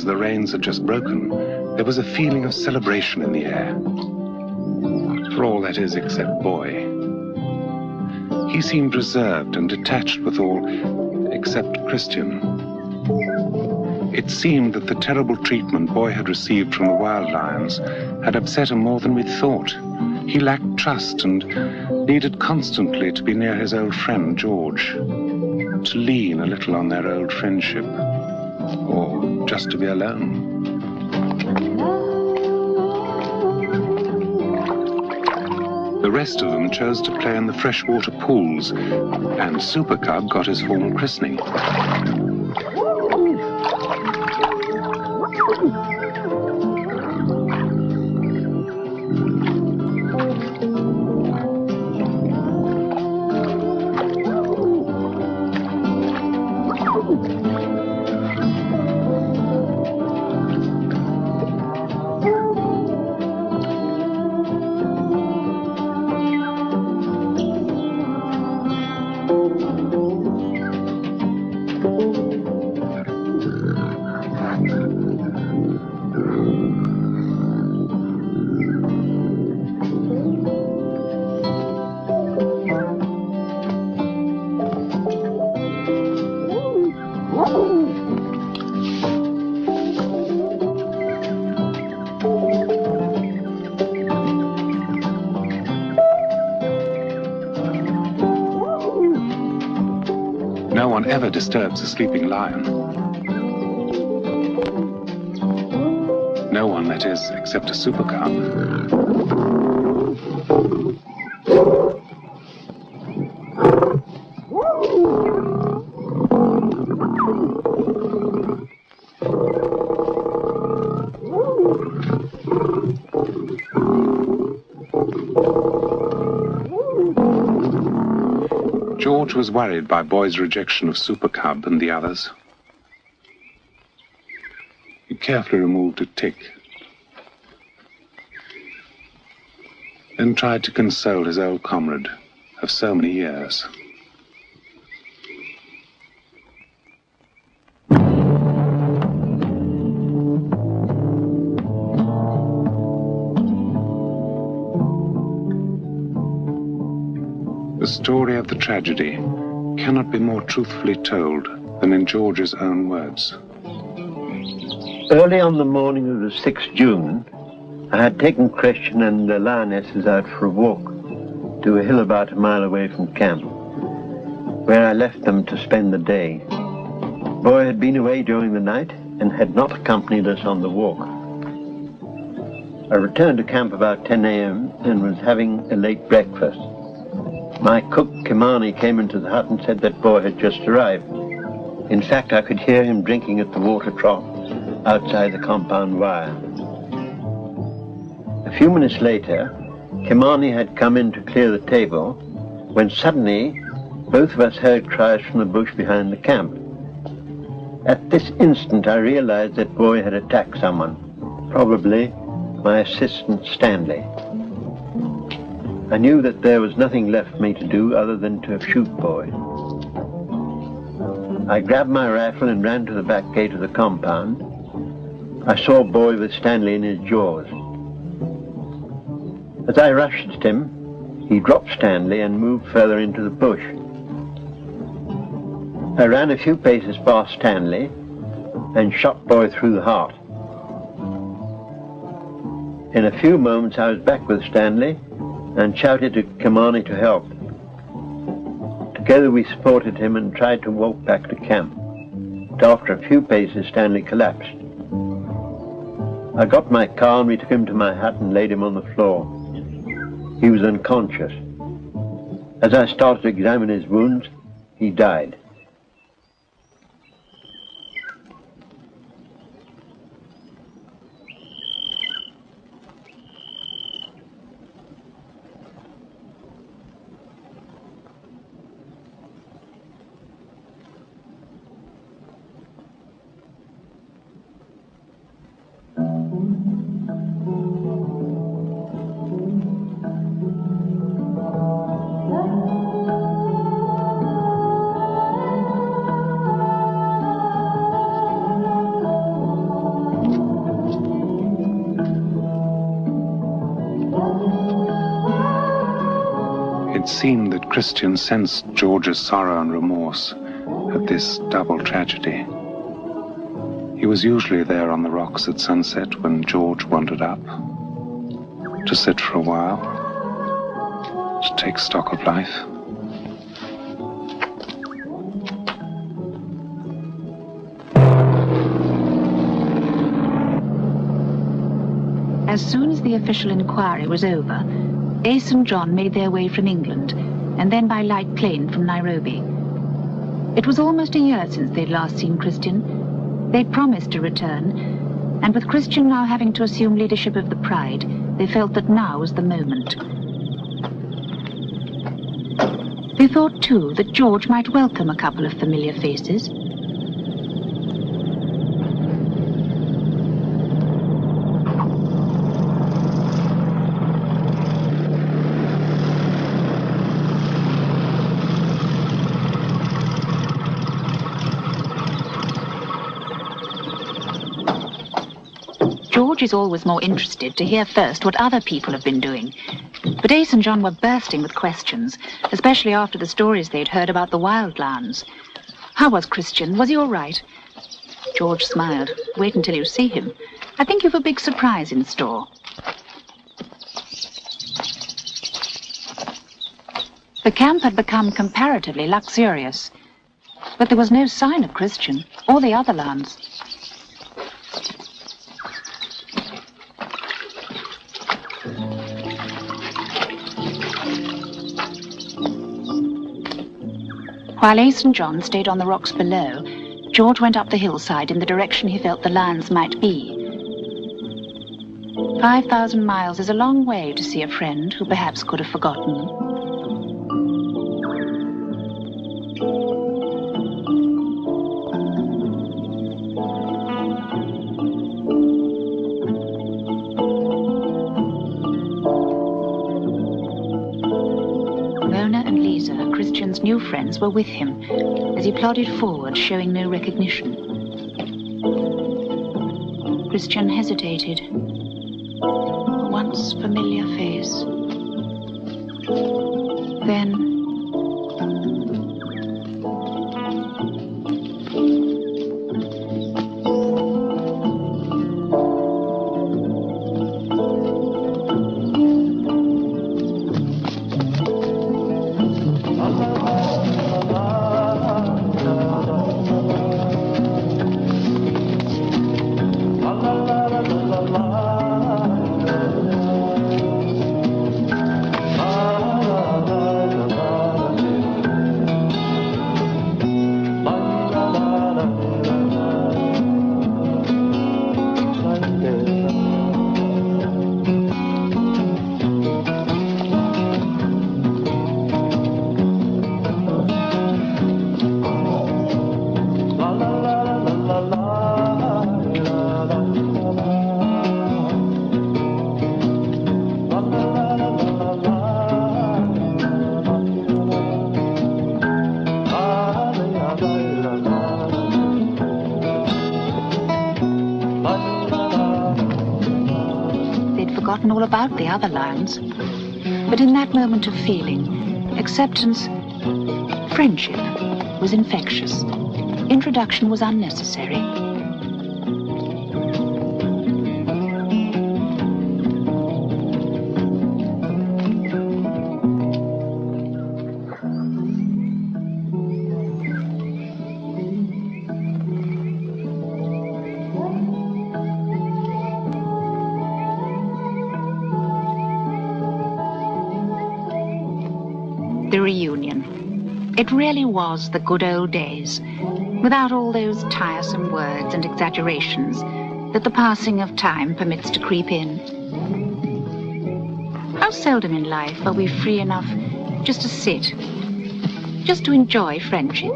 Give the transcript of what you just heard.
as the rains had just broken, there was a feeling of celebration in the air. For all that is except Boy. He seemed reserved and detached withal, except Christian. It seemed that the terrible treatment Boy had received from the wild lions had upset him more than we'd thought. He lacked trust and needed constantly to be near his old friend, George, to lean a little on their old friendship, or just to be alone. The rest of them chose to play in the freshwater pools, and Super Cub got his formal christening. No one ever disturbs a sleeping lion. No one, that is, except a Super Cub. George was worried by Boy's rejection of Super Cub and the others. He carefully removed a tick, then tried to console his old comrade of so many years. The story of the tragedy cannot be more truthfully told than in George's own words. Early on the morning of the 6th June, I had taken Christian and the lionesses out for a walk to a hill about a mile away from camp, where I left them to spend the day. Boy had been away during the night and had not accompanied us on the walk. I returned to camp about 10 a.m. and was having a late breakfast. My cook, Kimani, came into the hut and said that Boy had just arrived. In fact, I could hear him drinking at the water trough outside the compound wire. A few minutes later, Kimani had come in to clear the table, when suddenly both of us heard cries from the bush behind the camp. At this instant, I realized that Boy had attacked someone, probably my assistant Stanley. I knew that there was nothing left for me to do other than to shoot Boy. I grabbed my rifle and ran to the back gate of the compound. I saw Boy with Stanley in his jaws. As I rushed at him, he dropped Stanley and moved further into the bush. I ran a few paces past Stanley and shot Boy through the heart. In a few moments I was back with Stanley and shouted to Kimani to help. Together we supported him and tried to walk back to camp. But after a few paces, Stanley collapsed. I got my car and we took him to my hut and laid him on the floor. He was unconscious. As I started to examine his wounds, he died. It seemed that Christian sensed George's sorrow and remorse at this double tragedy. He was usually there on the rocks at sunset when George wandered up, to sit for a while, to take stock of life. As soon as the official inquiry was over, Ace and John made their way from England, and then by light plane from Nairobi. It was almost a year since they'd last seen Christian. They'd promised to return, and with Christian now having to assume leadership of the Pride, they felt that now was the moment. They thought, too, that George might welcome a couple of familiar faces. George is always more interested to hear first what other people have been doing. But Ace and John were bursting with questions, especially after the stories they'd heard about the wildlands. How was Christian? Was he all right? George smiled. Wait until you see him. I think you've a big surprise in store. The camp had become comparatively luxurious, but there was no sign of Christian or the other lands. While Ace and John stayed on the rocks below, George went up the hillside in the direction he felt the lands might be. 5,000 miles is a long way to see a friend who perhaps could have forgotten them. Christian's new friends were with him as he plodded forward, showing no recognition. Christian hesitated. A once familiar face. Then all about the other lands. But in that moment of feeling, acceptance, friendship was infectious. Introduction was unnecessary. The reunion. It really was the good old days, without all those tiresome words and exaggerations that the passing of time permits to creep in. How seldom in life are we free enough just to sit, just to enjoy friendship.